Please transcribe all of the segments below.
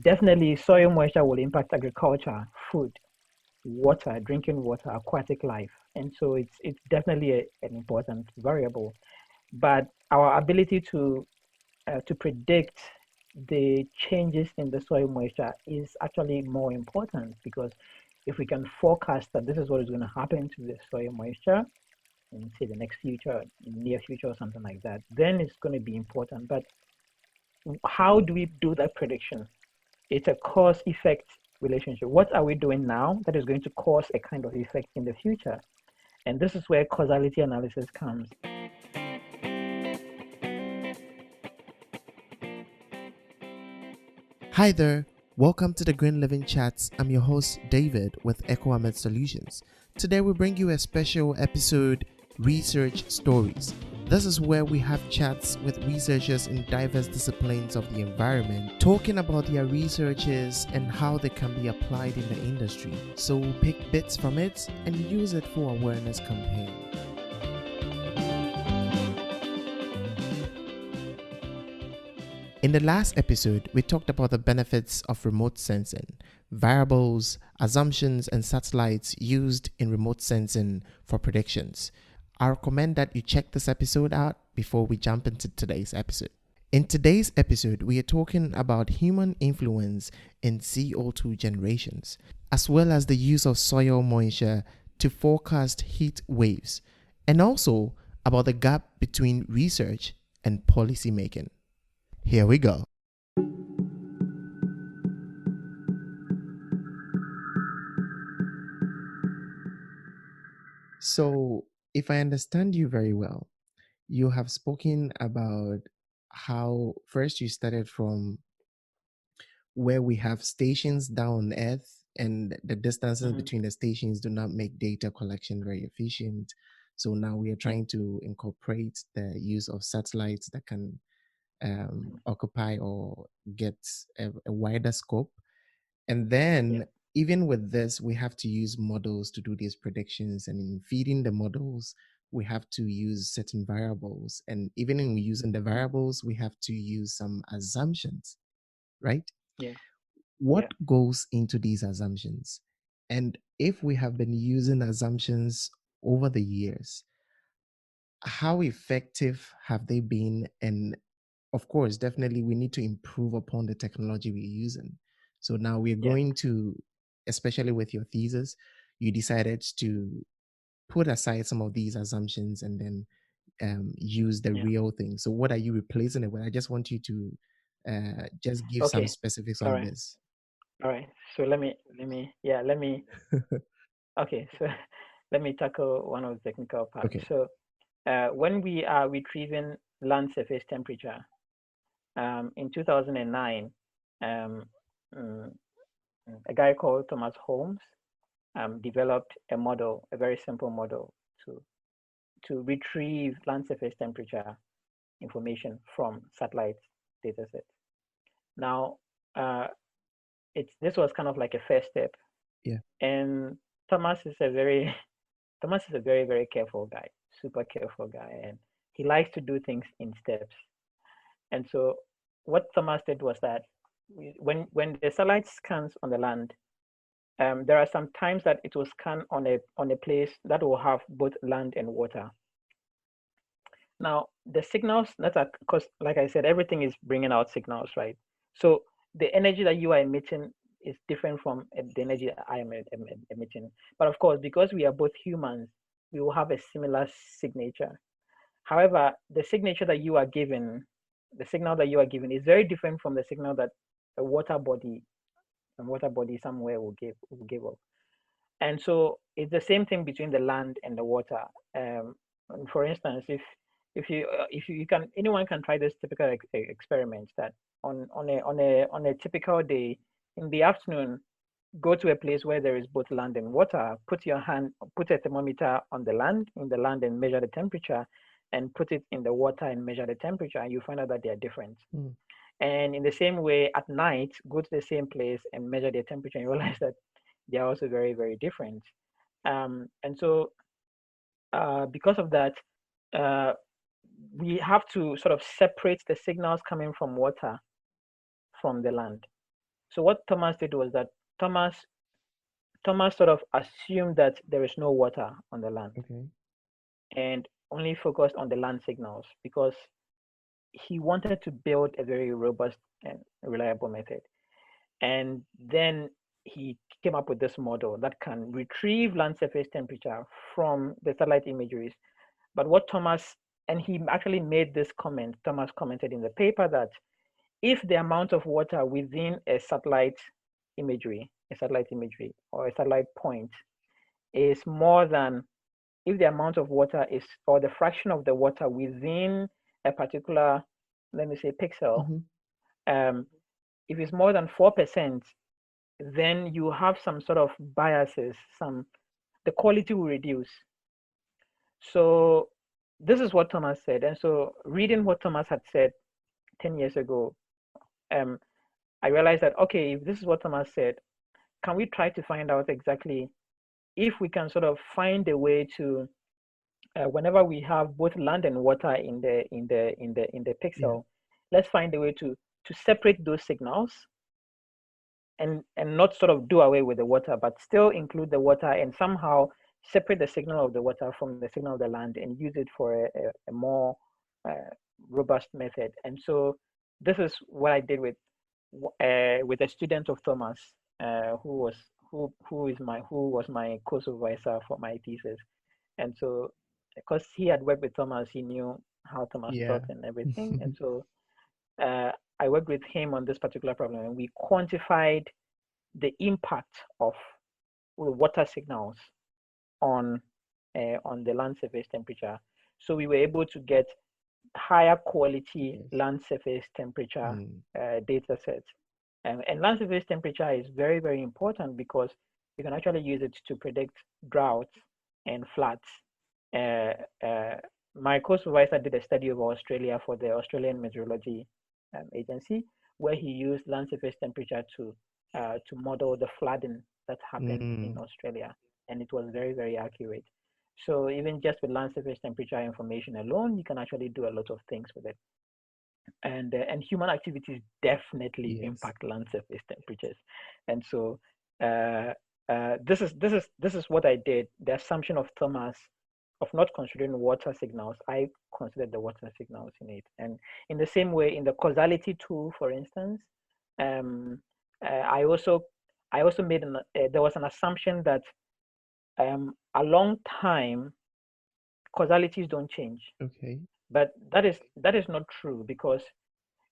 definitely soil moisture will impact agriculture, food, water, drinking water, aquatic life, and so it's definitely an important variable. But our ability to predict the changes in the soil moisture is actually more important, because if we can forecast that this is what is going to happen to the soil moisture in, say, the next future, in near future or something like that, then it's going to be important. But how do we do that prediction? It's a cause effect relationship. What are we doing now that is going to cause a kind of effect in the future? And this is where causality analysis comes. Hi there, welcome to the Green Living Chats. I'm your host David with EcoAmed Solutions. Today we bring you a special episode, Research Stories. This is where we have chats with researchers in diverse disciplines of the environment, talking about their researches and how they can be applied in the industry. So we'll pick bits from it and use it for awareness campaign. In the last episode, we talked about the benefits of remote sensing, variables, assumptions, and satellites used in remote sensing for predictions. I recommend that you check this episode out before we jump into today's episode. In today's episode, we are talking about human influence in CO2 generations, as well as the use of soil moisture to forecast heat waves, and also about the gap between research and policy making. Here we go. So, if I understand you very well, you have spoken about how first you started from where we have stations down on Earth, and the distances between the stations do not make data collection very efficient. So now we are trying to incorporate the use of satellites that can occupy or get a wider scope. And then, even with this, we have to use models to do these predictions. And in feeding the models, we have to use certain variables. And even in using the variables, we have to use some assumptions, right? Yeah. What goes into these assumptions? And if we have been using assumptions over the years, how effective have they been? And of course, definitely we need to improve upon the technology we're using. So now we're going to, especially with your thesis, you decided to put aside some of these assumptions and then use the real thing. So what are you replacing it with? I just want you to just give some specifics on this. All right. So let me, okay. So let me tackle one of the technical parts. Okay. So when we are retrieving land surface temperature, in 2009, a guy called Thomas Holmes developed a model, a very simple model to retrieve land surface temperature information from satellite datasets. Now, this was kind of like a first step. Yeah. And Thomas is a very very careful guy, super careful guy, and he likes to do things in steps. And so what Thomas did was that when the satellite scans on the land, there are some times that it will scan on a place that will have both land and water. Now the signals that are, because like I said, everything is bringing out signals, right? So the energy that you are emitting is different from the energy that I am emitting. But of course, because we are both humans, we will have a similar signature. However, the signature that you are given, the signal that you are given, is very different from the signal that a water body somewhere will give off. And so it's the same thing between the land and the water. For instance, if you can, anyone can try this typical experiment that on a typical day in the afternoon, go to a place where there is both land and water, put a thermometer on the land, in the land, and measure the temperature, and put it in the water and measure the temperature, and you find out that they are different. And in the same way, at night, go to the same place and measure their temperature, and you realize that they are also very, very different. And so because of that, we have to sort of separate the signals coming from water from the land. So what Thomas did was that Thomas Thomas sort of assumed that there is no water on the land Okay. and only focused on the land signals because he wanted to build a very robust and reliable method. And then he came up with this model that can retrieve land surface temperature from the satellite imageries. But what Thomas, and he actually made this comment, Thomas commented in the paper that if the amount of water within a satellite imagery or a satellite point is more than, if the amount of water is, or the fraction of the water within a particular, let me say, pixel, Mm-hmm. um, if it's more than 4%, then you have some sort of biases, the quality will reduce. So this is what Thomas said. And so reading what Thomas had said 10 years ago, um, I realized that, okay, if this is what Thomas said, can we try to find out exactly if we can sort of find a way to, whenever we have both land and water in the Yeah. pixel, let's find a way to separate those signals and not sort of do away with the water, but still include the water and somehow separate the signal of the water from the signal of the land and use it for a more uh, robust method. And so this is what I did with a student of Thomas, who was my co-supervisor for my thesis. And so because he had worked with Thomas, he knew how Thomas Yeah. thought and everything. And so uh, I worked with him on this particular problem, and we quantified the impact of water signals on on the land surface temperature. So we were able to get higher quality Yes. land surface temperature Mm. data sets. And land surface temperature is very, very important because you can actually use it to predict droughts and floods. Uh, uh, my co-supervisor did a study of Australia for the Australian Meteorology Agency, where he used land surface temperature to model the flooding that happened in Mm. Australia, and it was very, very accurate. So even just with land surface temperature information alone, you can actually do a lot of things with it. And human activities definitely Yes. impact land surface temperatures. And so uh, this is what I did. The assumption of Thomas of not considering water signals, I considered the water signals in it. And in the same way, in the causality tool, for instance, um, I also made there was an assumption that a long time causalities don't change, Okay. but that is not true because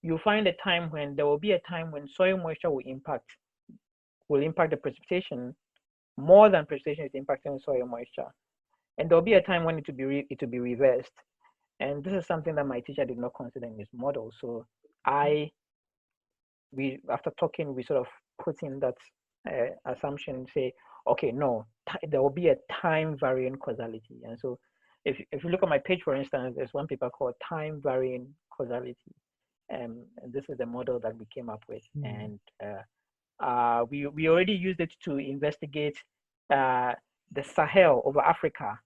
you find a time when there will be a time when soil moisture will impact the precipitation more than precipitation is impacting soil moisture, and there will be a time when it will be reversed. And this is something that my teacher did not consider in his model. So I we after talking, we sort of put in that assumption and say, okay, no, there will be a time varying causality. And so if you look at my page, for instance, there's one paper called time varying causality. And this is the model that we came up with. Mm. And we already used it to investigate uh, the Sahel over Africa,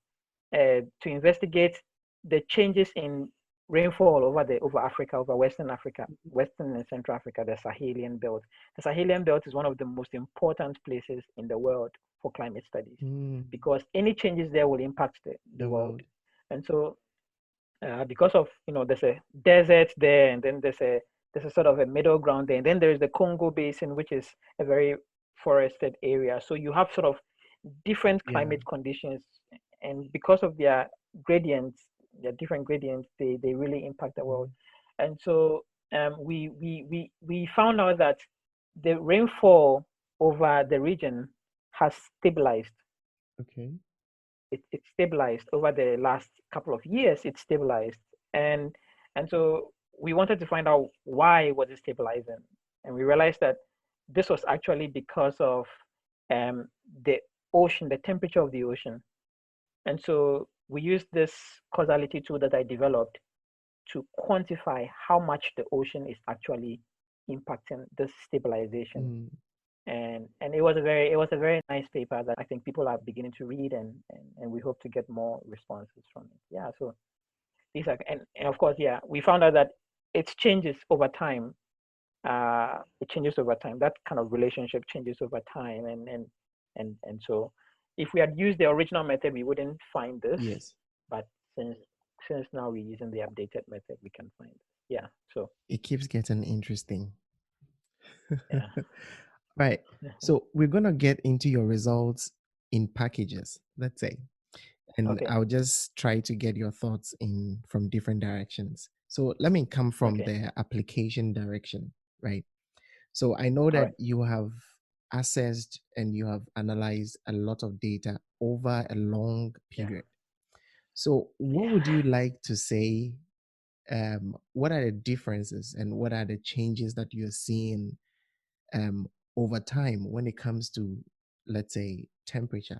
to investigate the changes in rainfall over Africa, over Western Africa, Western and Central Africa, the Sahelian belt. The Sahelian belt is one of the most important places in the world for climate studies Mm. because any changes there will impact the The world. world. And so because of, there's a desert there, and then there's a sort of a middle ground there, and then there's the Congo Basin, which is a very forested area. So you have sort of different Yeah. climate conditions, and because of their different gradients, they really impact the world. Mm. And so we found out that the rainfall over the region has stabilized. Okay. It stabilized over the last couple of years. It stabilized, and and so we wanted to find out why was it stabilizing, and we realized that this was actually because of um, the ocean, the temperature of the ocean. And so we used this causality tool that I developed to quantify how much the ocean is actually impacting this stabilization. Mm. And it was a very nice paper that I think people are beginning to read, and we hope to get more responses from it. Yeah, so these are, and of course, yeah, we found out that it changes over time. it changes over time. That kind of relationship changes over time, and so if we had used the original method, we wouldn't find this. Yes. But since now we're using the updated method, we can find it. Yeah. So It keeps getting interesting. yeah. Right. So we're going to get into your results in packages, let's say. And Okay. I'll just try to get your thoughts in from different directions. So let me come from Okay. the application direction, right? So I know All that right. you have assessed and you have analyzed a lot of data over a long Yeah. period. So what Yeah. would you like to say? What are the differences and what are the changes that you're seeing over time when it comes to, let's say, temperature?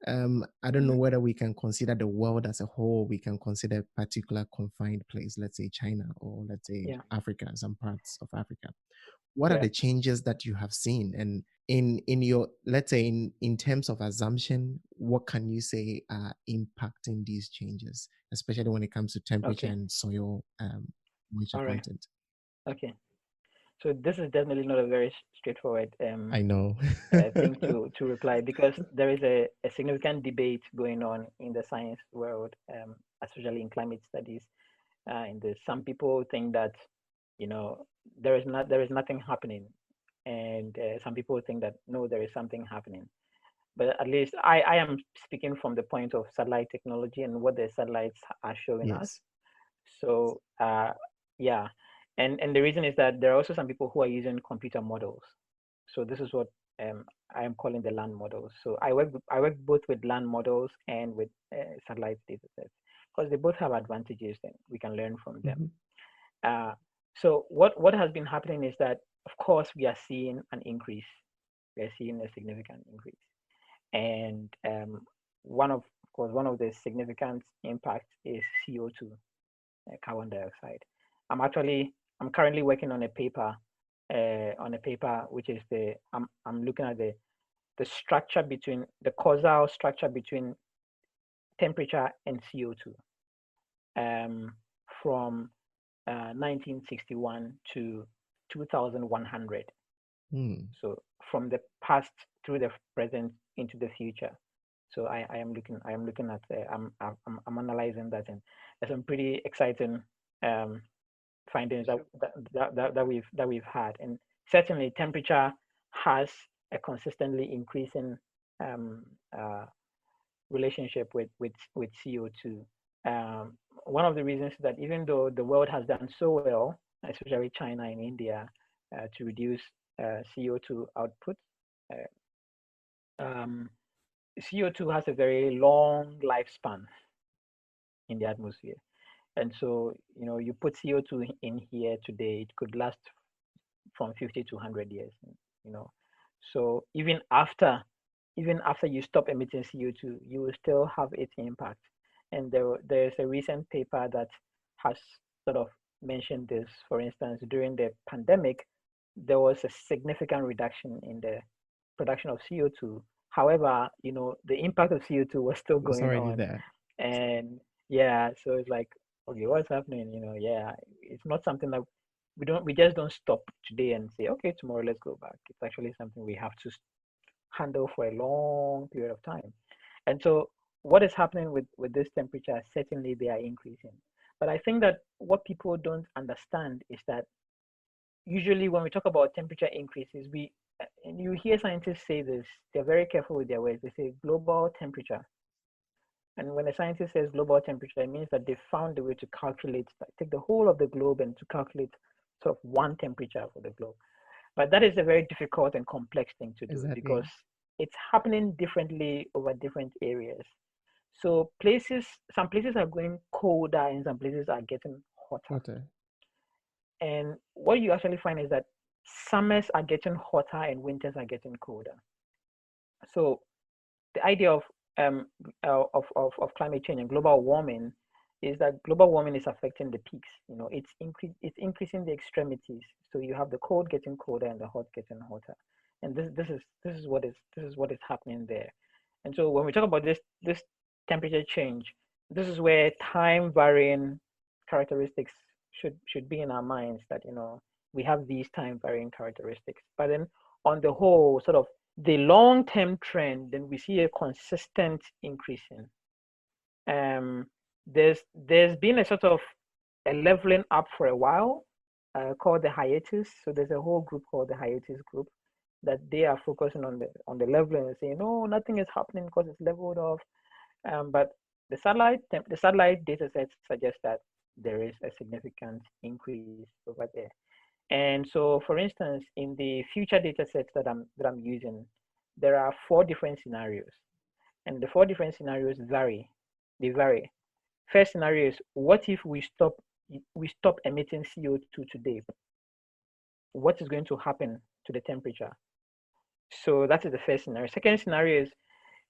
I don't know Mm, whether we can consider the world as a whole, we can consider a particular confined place, let's say China, or let's say yeah. Africa, some parts of Africa. What are Yeah. the changes that you have seen? And in your, let's say, in terms of assumption, what can you say are impacting these changes, especially when it comes to temperature Okay. and soil moisture All right. content? Okay. So this is definitely not a very straightforward I know. thing to reply, because there is a significant debate going on in the science world, especially in climate studies. In this, some people think that you know there is nothing happening, and some people think that no, there is something happening. But at least I am speaking from the point of satellite technology and what the satellites are showing us. Yes. So yeah, and the reason is that there are also some people who are using computer models. So this is what I am calling the land models. So I work both with land models and with satellite data sets, because they both have advantages and we can learn from them. Hmm. Uh, so what has been happening is that, of course, we are seeing an increase. We are seeing a significant increase, and of course, one of the significant impacts is CO2, carbon dioxide. I'm currently working on a paper which is I'm looking at the structure between the causal structure between temperature and CO2, um, from 1961 to 2100. Hmm. So from the past through the present into the future. So I am looking at I'm analyzing that, and there's some pretty exciting um, findings that we've had, and certainly temperature has a consistently increasing um, uh, relationship with CO2. One of the reasons that even though the world has done so well, especially China and India, to reduce CO2 output, uh, um, CO2 has a very long lifespan in the atmosphere. And so, you put CO2 in here today, it could last from 50 to 100 years, you know. So even after you stop emitting CO2, you will still have its impact. And there's a recent paper that has sort of mentioned this. For instance, during the pandemic, there was a significant reduction in the production of CO2. However, the impact of CO2 was still It was going already on. there. And yeah, so it's like, okay, what's happening? Yeah, it's not something that we just don't stop today and say, okay, tomorrow let's go back. It's actually something we have to handle for a long period of time. And so what is happening with this temperature, certainly they are increasing. But I think that what people don't understand is that usually when we talk about temperature increases, and you hear scientists say this, they're very careful with their words. They say global temperature. And when a scientist says global temperature, it means that they found a way to calculate, like, take the whole of the globe and to calculate sort of one temperature for the globe. But that is a very difficult and complex thing to do, because Exactly. it's happening differently over different areas. So some places are going colder and some places are getting hotter. Water. And what you actually find is that summers are getting hotter and winters are getting colder. So the idea of climate change and global warming is that global warming is affecting the peaks. It's increasing the extremities. So you have the cold getting colder and the hot getting hotter, and this is what is happening there. And so when we talk about this temperature change, this is where time varying characteristics should be in our minds. That we have these time varying characteristics. But then on the whole, sort of the long-term trend, then we see a consistent increase in. There's been a sort of a leveling up for a while, called the hiatus. So there's a whole group called the hiatus group that they are focusing on the leveling and saying, no, nothing is happening because it's leveled off. But the satellite data sets suggest that there is a significant increase over there. And so, for instance, in the future data sets that I'm using, there are 4 different scenarios, and the 4 different scenarios vary. They vary. First scenario is, what if we stop emitting CO2 today? What is going to happen to the temperature? So that is the first scenario. Second scenario is,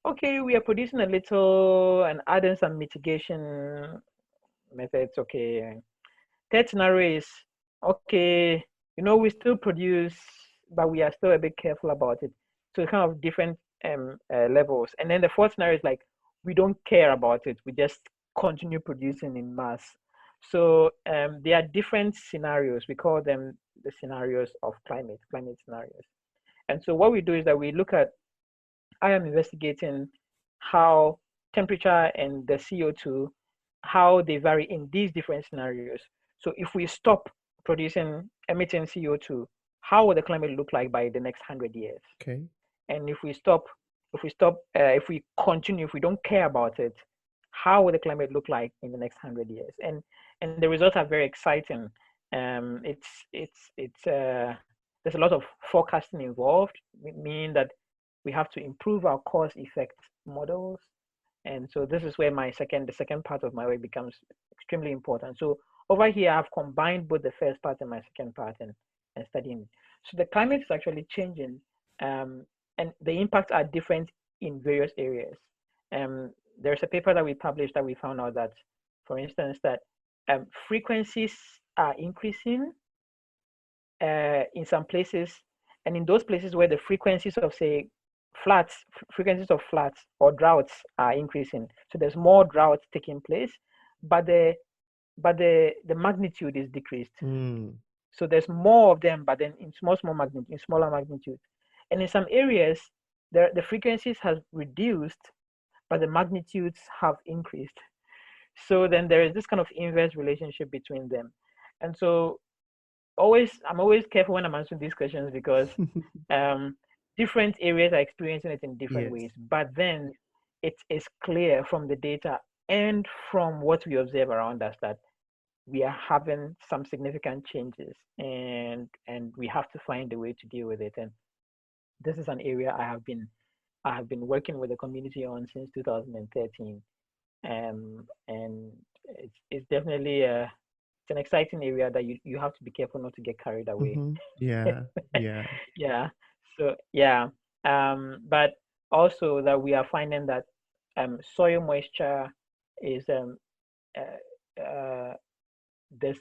okay, we are producing a little and adding some mitigation methods. Okay. Third scenario is, okay, we still produce, but we are still a bit careful about it. So kind of different levels. And then the fourth scenario is like, we don't care about it. We just continue producing in mass. So there are different scenarios. We call them the scenarios of climate scenarios. And so what we do is that I am investigating how temperature and the CO2, how they vary in these different scenarios. So if we stop emitting CO2, how will the climate look like by the next 100 years? Okay. And if we continue, if we don't care about it, how will the climate look like in the next 100 years? And the results are very exciting. There's a lot of forecasting involved, meaning that we have to improve our cause effect models. And so this is where the second part of my work becomes extremely important. So over here, I've combined both the first part and my second part and studying. So the climate is actually changing, and the impacts are different in various areas. There's a paper that we published that we found out that, for instance, that frequencies are increasing in some places, and in those places where the frequencies of, say, frequencies of floods or droughts are increasing. So there's more droughts taking place, but the magnitude is decreased. So there's more of them, but then in smaller magnitude. And in some areas, the frequencies have reduced, but the magnitudes have increased. So then there is this kind of inverse relationship between them. And so I'm always careful when I'm answering these questions, because different areas are experiencing it in different ways. But then it is clear from the data and from what we observe around us that we are having some significant changes, and we have to find a way to deal with it. And this is an area I have been working with the community on since 2013, and it's definitely it's an exciting area that you have to be careful not to get carried away. Yeah. Yeah. So yeah, but also that we are finding that soil moisture is there's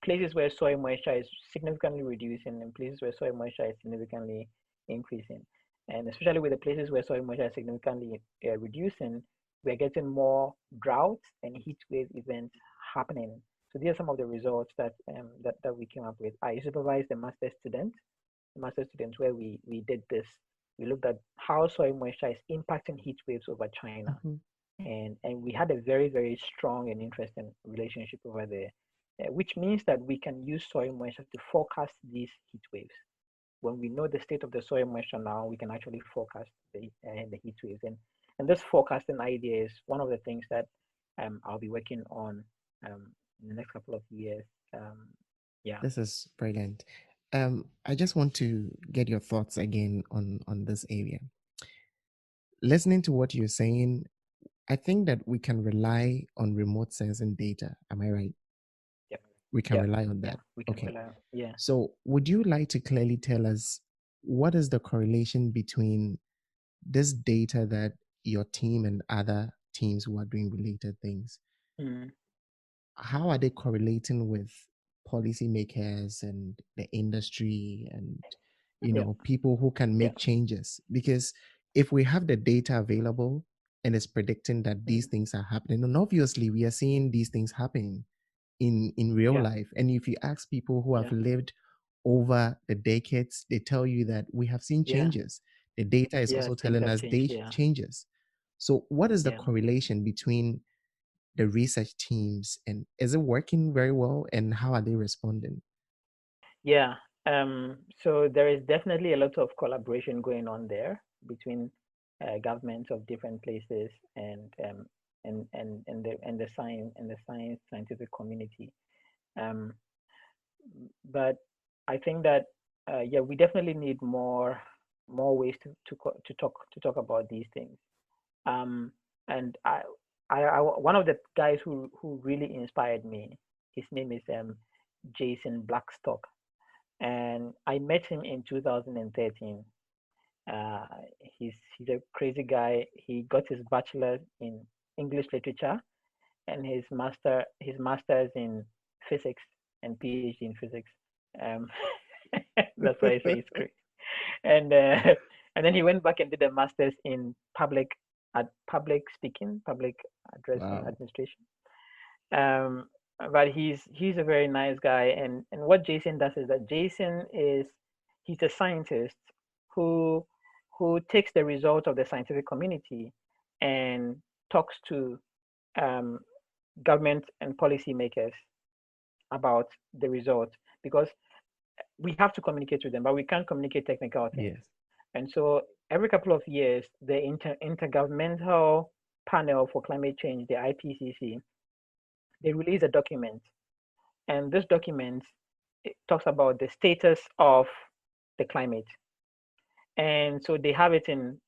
places where soil moisture is significantly reducing and places where soil moisture is significantly increasing. And especially with the places where soil moisture is significantly reducing, we're getting more droughts and heat wave events happening. So these are some of the results that we came up with. I supervised the master students where we did this. We looked at how soil moisture is impacting heat waves over China. And we had a very, very strong and interesting relationship over there, which means that we can use soil moisture to forecast these heat waves. When we know the state of the soil moisture now, we can actually forecast the heat waves. And this forecasting idea is one of the things that I'll be working on in the next couple of years. Yeah. This is brilliant. I just want to get your thoughts again on this area. Listening to what you're saying, I think that we can rely on remote sensing data. Am I right? Yep. We can rely on that. We can rely on. Yeah. So would you like to clearly tell us what is the correlation between this data that your team and other teams who are doing related things, how are they correlating with policymakers and the industry and people who can make changes? Because if we have the data available and it's predicting that these things are happening, and obviously we are seeing these things happening, in real Yeah. life. And if you ask people who have Yeah. lived over the decades, they tell you that we have seen Yeah. changes. The data is Yeah. also Things telling have us changed. they Yeah. changes. So what is the Yeah. correlation between the research teams, and is it working very well, and how are they responding? Yeah. So there is definitely a lot of collaboration going on there between governments of different places and the scientific community. Um, but I think that yeah, we definitely need more ways to talk about these things. Um, and one of the guys who really inspired me, his name is Jason Blackstock, and I met him in 2013. Uh, he's a crazy guy. He got his bachelor's in English literature and his master's in physics and PhD in physics. Um, that's why I say it's crazy. And and then he went back and did a master's in public speaking, public address and Wow. administration. Um, but he's a very nice guy, and what Jason does is that he's a scientist who takes the result of the scientific community and talks to um, government and policymakers about the result, because we have to communicate with them, but we can't communicate technical things. Yes. And so every couple of years, the Intergovernmental Panel for Climate Change, the IPCC, they release a document, and this document, it talks about the status of the climate. And so they have it in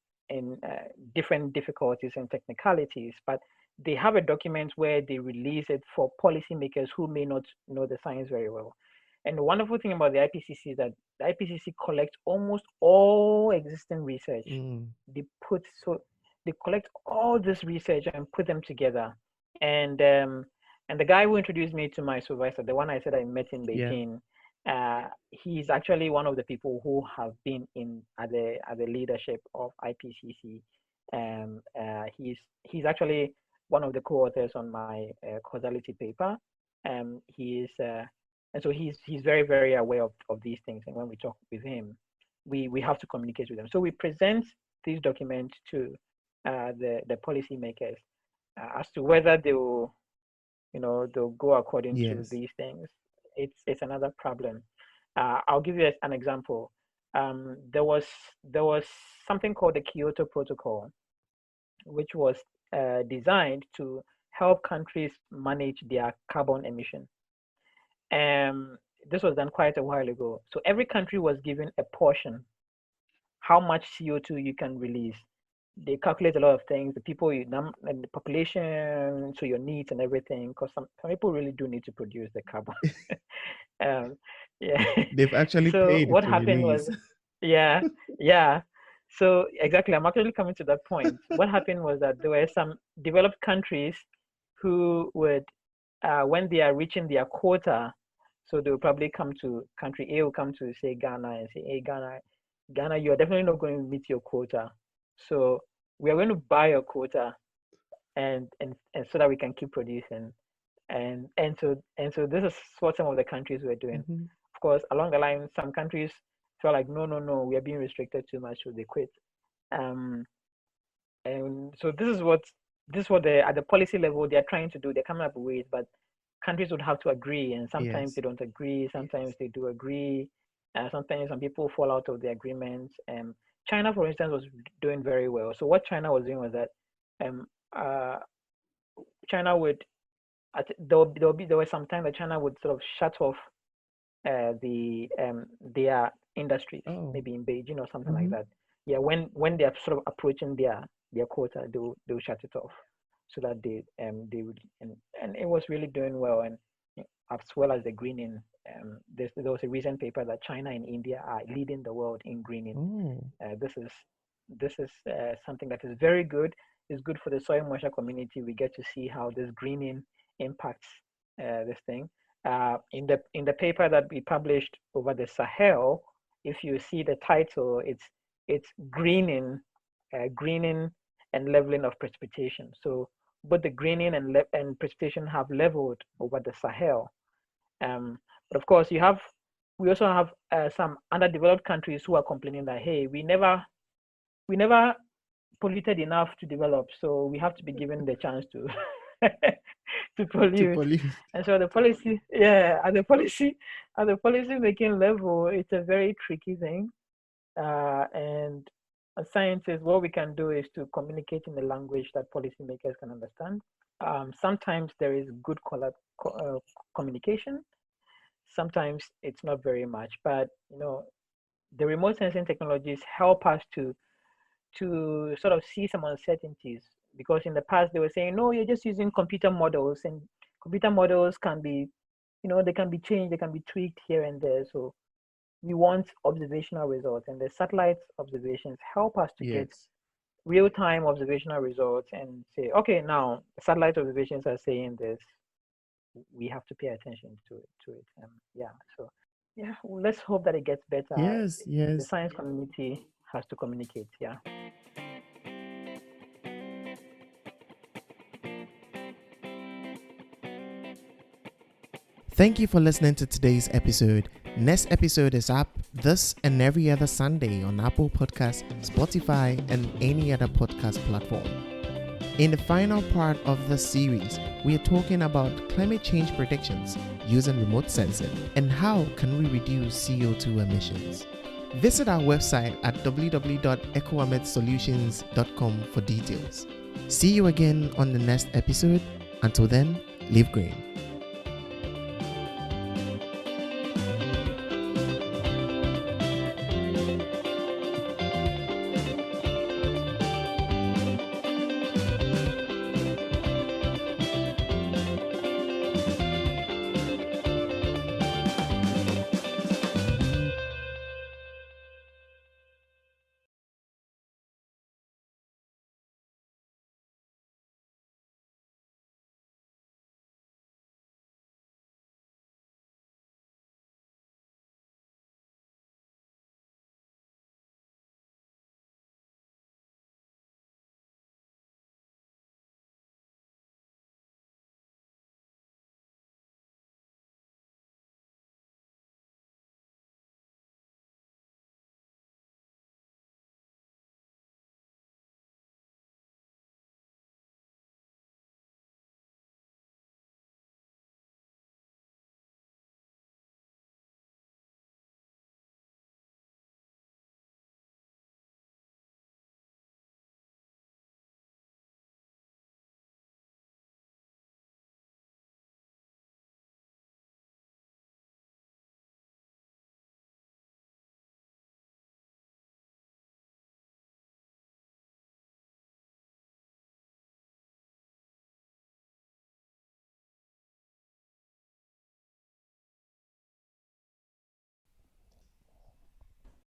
different difficulties and technicalities, but they have a document where they release it for policymakers who may not know the science very well. And the wonderful thing about the IPCC is that the IPCC collects almost all existing research. Mm. They put so they collect all this research and put them together. And and the guy who introduced me to my supervisor, the one I said I met in Yeah. Beijing, he's actually one of the people who have been in at the leadership of IPCC. He's actually one of the co-authors on my causality paper. He is and so he's very very aware of these things. And when we talk with him, we have to communicate with him. So we present these documents to the policymakers as to whether they will, they'll go according to Yes. these things. It's another problem. I'll give you an example. There was something called the Kyoto Protocol, which was designed to help countries manage their carbon emission. This was done quite a while ago. So every country was given a portion, how much CO2 you can release. They calculate a lot of things, the people and the population, so your needs and everything, because some people really do need to produce the carbon. um, yeah. They've actually So paid what to happened was, release. yeah, yeah. So exactly, I'm actually coming to that point. What happened was that there were some developed countries who would, when they are reaching their quota, so they will probably come to country A will come to say Ghana and say, hey Ghana, you are definitely not going to meet your quota. So we are going to buy your quota and so that we can keep producing. And so this is what some of the countries were doing. Mm-hmm. Of course, along the line, some countries felt like no, we are being restricted too much, so they quit. Um, and so this is what at the policy level they're trying to do. They're coming up with ways, but countries would have to agree, and sometimes Yes. they don't agree. Sometimes they do agree. Sometimes some people fall out of the agreement. China, for instance, was doing very well. So what China was doing was that um, uh, China would there was some time that China would sort of shut off their industries, Oh. maybe in Beijing or something like Mm-hmm. that. Yeah, when they're sort of approaching their quota, they'll shut it off, so that they would, and it was really doing well. And as well as the greening. There was a recent paper that China and India are leading the world in greening. Oh. This is something that is very good. It's good for the soil moisture community. We get to see how this greening impacts this thing. In the paper that we published over the Sahel, if you see the title, it's greening and leveling of precipitation. So both the greening and precipitation have leveled over the Sahel. But of course, we also have some underdeveloped countries who are complaining that, hey, we never polluted enough to develop, so we have to be given the chance to to pollute. And so the policy making level, it's a very tricky thing. And as scientists, what we can do is to communicate in the language that policymakers can understand. Sometimes there is good communication. Sometimes it's not very much, but the remote sensing technologies help us to sort of see some uncertainties, because in the past they were saying, no, you're just using computer models, and computer models can be, they can be changed, they can be tweaked here and there. So we want observational results, and the satellite observations help us to get real-time observational results and say, okay, now satellite observations are saying this, we have to pay attention to it. So let's hope that it gets better. Yes. The science community has to communicate. Thank you for listening to today's episode. Next episode is up this and every other Sunday on Apple Podcasts, Spotify, and any other podcast platform. In the final part of the series, we are talking about climate change predictions using remote sensing and how can we reduce CO2 emissions. Visit our website at www.ecoametsolutions.com for details. See you again on the next episode. Until then, live green.